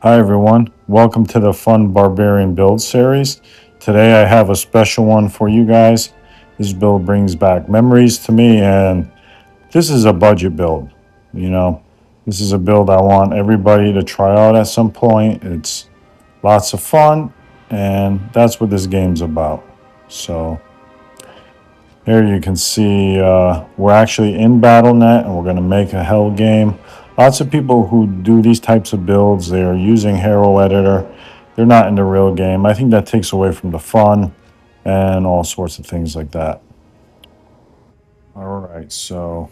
Hi everyone, welcome to the fun Barbarian build series. Today I have a special one for you guys. This build brings back memories to me, and this is a budget build. You know, this is a build I want everybody to try out at some point. It's lots of fun, and that's what this game's about. So here you can see we're actually in BattleNet, and we're going to make a hell game. Lots of people who do these types of builds, they are using Hero Editor. They're not in the real game. I think that takes away from the fun and all sorts of things like that. All right, so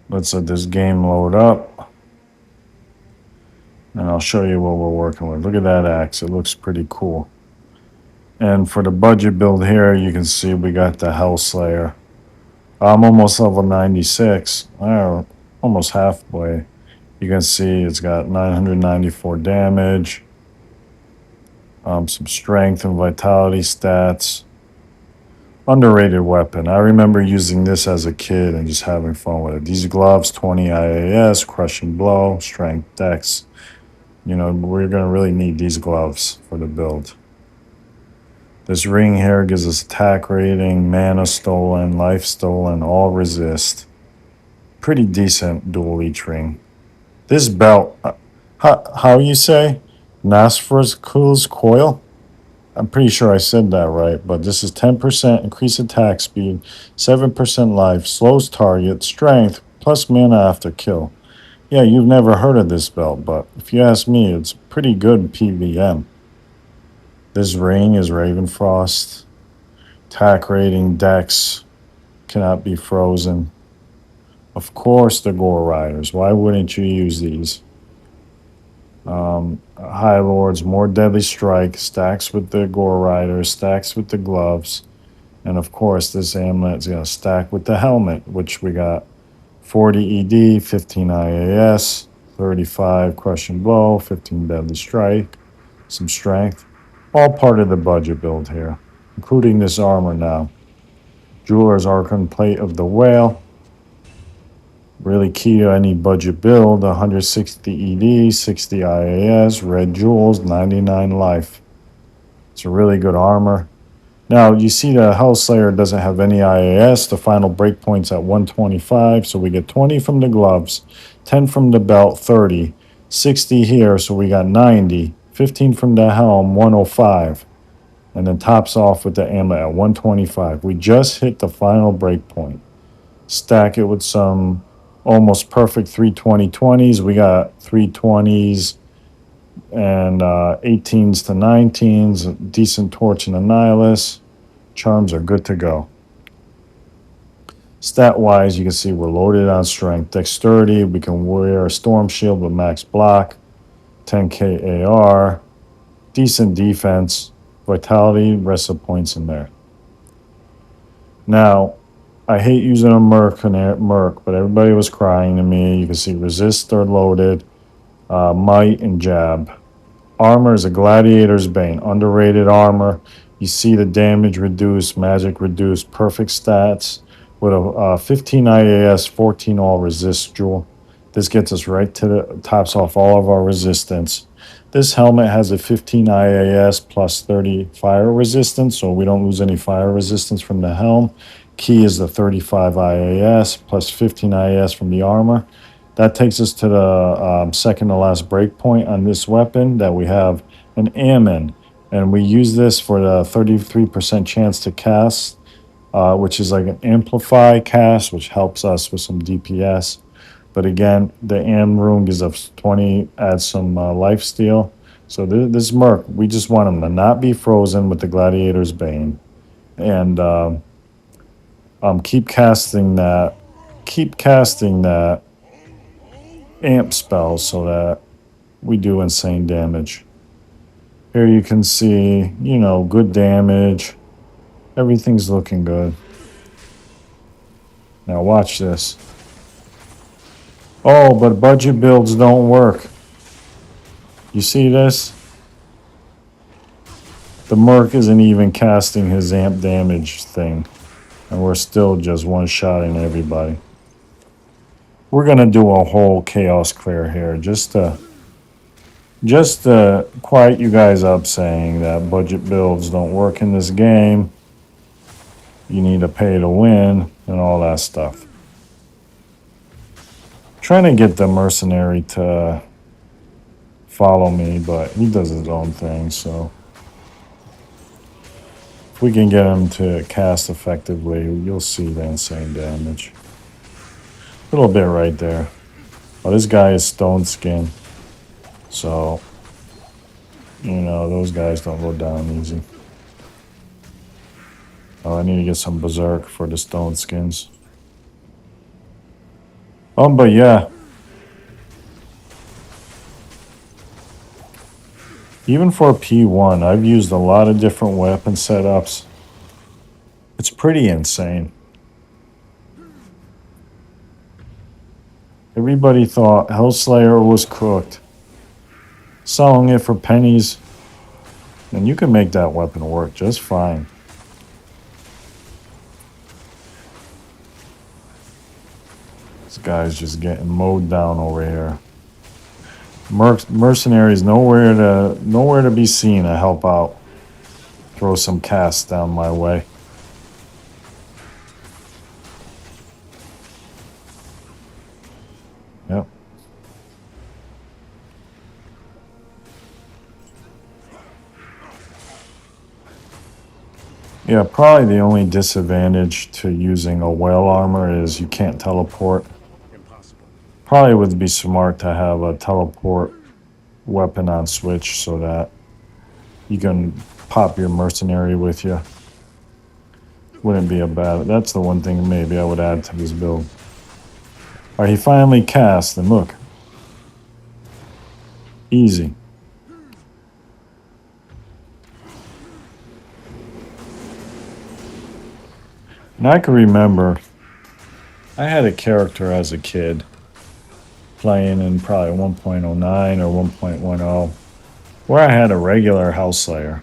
let's let this game load up. And I'll show you what we're working with. Look at that axe. It looks pretty cool. And for the budget build here, you can see we got the Hellslayer. I'm almost level 96. Almost halfway. You can see it's got 994 damage, some strength and vitality stats. Underrated weapon. I remember using this as a kid and just having fun with it. These gloves, 20 IAS, crushing blow, strength, dex. You know, we're going to really need these gloves for the build. This ring here gives us attack rating, mana stolen, life stolen, all resist. Pretty decent dual each ring. This belt, how you say? Nasfra's coil? I'm pretty sure I said that right, but this is 10% increased attack speed, 7% life, slows target, strength, plus mana after kill. Yeah, you've never heard of this belt, but if you ask me, it's pretty good PVM. This ring is Ravenfrost. Attack rating, dex, cannot be frozen. Of course, the Gore Riders. Why wouldn't you use these? High Lords, more deadly strike, stacks with the Gore Riders, stacks with the gloves. And of course, this amulet is going to stack with the helmet, which we got 40 ED, 15 IAS, 35 crushing blow, 15 deadly strike, some strength. All part of the budget build here, including this armor now. Jeweler's Archon Plate of the Whale. Really key to any budget build, 160 ED, 60 IAS, red jewels, 99 life. It's a really good armor. Now, you see the Hellslayer doesn't have any IAS. The final breakpoint's at 125, so we get 20 from the gloves, 10 from the belt, 30, 60 here, so we got 90, 15 from the helm, 105, and then tops off with the amulet at 125. We just hit the final breakpoint. Stack it with some almost perfect 320/20s. We got 320s and 18s to 19s, decent torch and annihilus. Charms are good to go. Stat wise, you can see we're loaded on strength. Dexterity, we can wear a storm shield with max block, 10k AR, decent defense, vitality, rest of points in there. Now, I hate using a Merc, but everybody was crying to me. You can see resist or loaded, might and jab. Armor is a Gladiator's Bane, underrated armor. You see the damage reduced, magic reduced, perfect stats with a 15 IAS, 14 all resist jewel. This gets us right to the tops off all of our resistance. This helmet has a 15 IAS plus 30 fire resistance, so we don't lose any fire resistance from the helm. Key is the 35 IAS plus 15 IAS from the armor. That takes us to the second to last breakpoint on this weapon, that we have an Ammon. And we use this for the 33% chance to cast, which is like an amplify cast, which helps us with some DPS. But again, the Am rune gives us 20, adds some life steal. So this Merc, we just want him to not be frozen with the Gladiator's Bane. And keep casting that amp spell so that we do insane damage. Here you can see, good damage. Everything's looking good. Now watch this. Oh, but budget builds don't work. You see this? The Merc isn't even casting his amp damage thing, and we're still just one-shotting everybody. We're going to do a whole chaos clear here just to Just to quiet you guys up saying that budget builds don't work in this game. You need to pay to win and all that stuff. Trying to get the mercenary to follow me, but he does his own thing, so if we can get him to cast effectively, you'll see the insane damage. A little bit right there. But this guy is stone skin, so you know those guys don't go down easy. Oh, I need to get some berserk for the stone skins. But yeah. Even for P1, I've used a lot of different weapon setups. It's pretty insane. Everybody thought Hellslayer was cooked. Selling it for pennies. And you can make that weapon work just fine. This guy's just getting mowed down over here. Mercenaries nowhere to be seen to help out. Throw some casts down my way. Yep. Yeah, probably the only disadvantage to using a whale armor is you can't teleport. Probably would be smart to have a teleport weapon on switch so that you can pop your mercenary with you. Wouldn't be a bad... That's the one thing maybe I would add to this build. Alright, he finally cast, and look. Easy. And I can remember I had a character as a kid playing in probably 1.09 or 1.10 where I had a regular Hellslayer.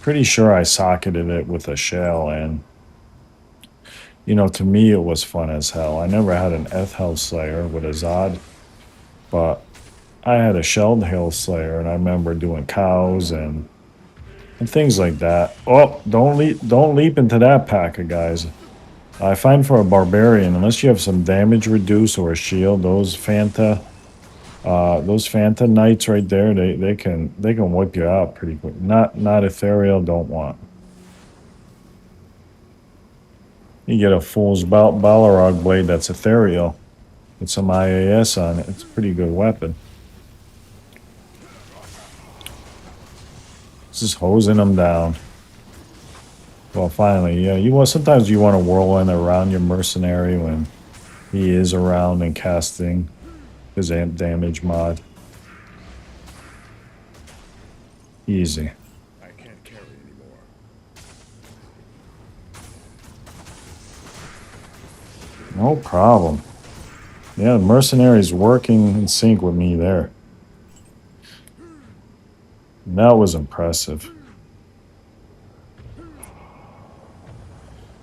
Pretty sure I socketed it with a shell, and you know, to me it was fun as hell. I never had an Hellslayer with a Zod, but I had a shelled Hellslayer, and I remember doing cows and things like that. Oh, don't leap into that pack of guys. I find for a Barbarian, unless you have some damage reduce or a shield, those Fanta Knights right there, they can wipe you out pretty quick. Not Ethereal, don't want. You get a Fool's Balrog blade that's Ethereal with some IAS on it. It's a pretty good weapon. Just hosing them down. Well, finally, yeah. Sometimes you want to whirlwind around your mercenary when he is around and casting his amp damage mod. Easy. I can't carry anymore. No problem. Yeah, the mercenary's working in sync with me there. And that was impressive.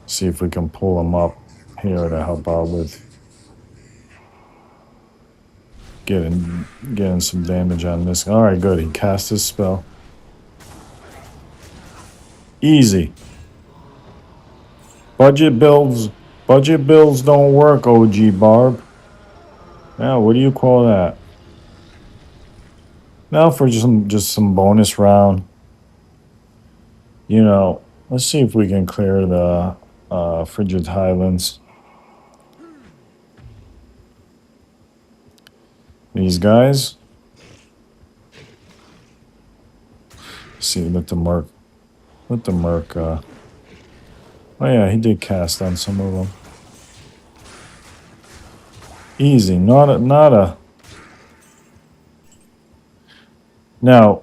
See if we can pull him up here to help out with getting some damage on this. All right, good. He cast his spell. Easy. Budget builds don't work, OG Barb. Now, what do you call that? Now for just some bonus round. You know, let's see if we can clear the Frigid Highlands. These guys. See, let the merc. Oh yeah, he did cast on some of them. Easy, not a. Now,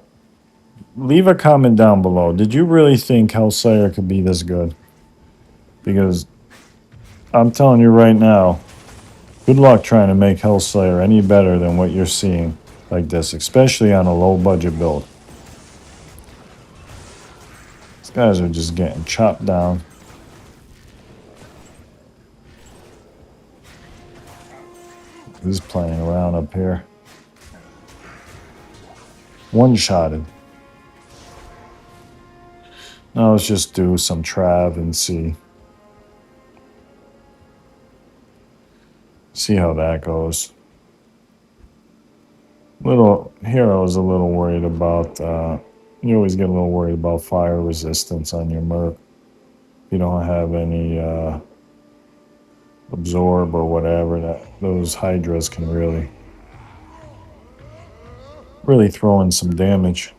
leave a comment down below. Did you really think Hellslayer could be this good? Because I'm telling you right now, good luck trying to make Hellslayer any better than what you're seeing like this, especially on a low budget build. These guys are just getting chopped down. He's playing around up here. One-shotted. Now let's just do some trav and see. See how that goes. Little here, I was a little worried about. You always get a little worried about fire resistance on your merc. You don't have any absorb or whatever. That those hydras can really throw in some damage.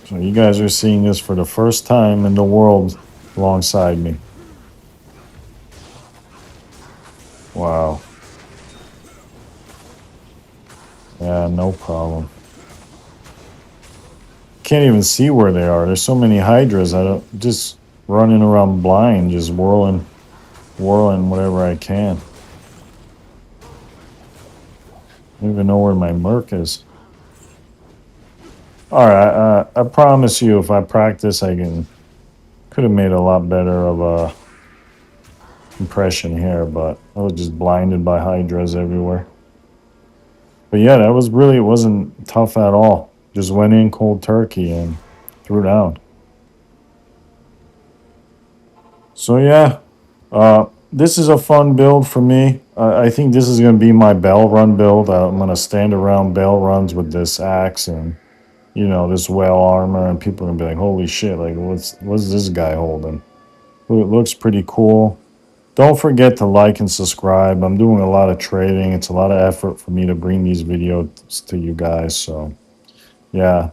So you guys are seeing this for the first time in the world alongside me. Wow. Yeah, no problem. Can't even see where they are. There's so many hydras. I don't just running around blind, just whirling whatever I can. I don't even know where my merc is. All right, I promise you, if I practice, could have made a lot better of a impression here, but I was just blinded by hydras everywhere. But yeah, that was really, it wasn't tough at all. Just went in cold turkey and threw down. So yeah, this is a fun build for me. I think this is going to be my bell run build. I'm going to stand around bell runs with this axe and, you know, this whale armor, and people are going to be like, holy shit, like, what's this guy holding? It looks pretty cool. Don't forget to like and subscribe. I'm doing a lot of trading. It's a lot of effort for me to bring these videos to you guys. So, yeah,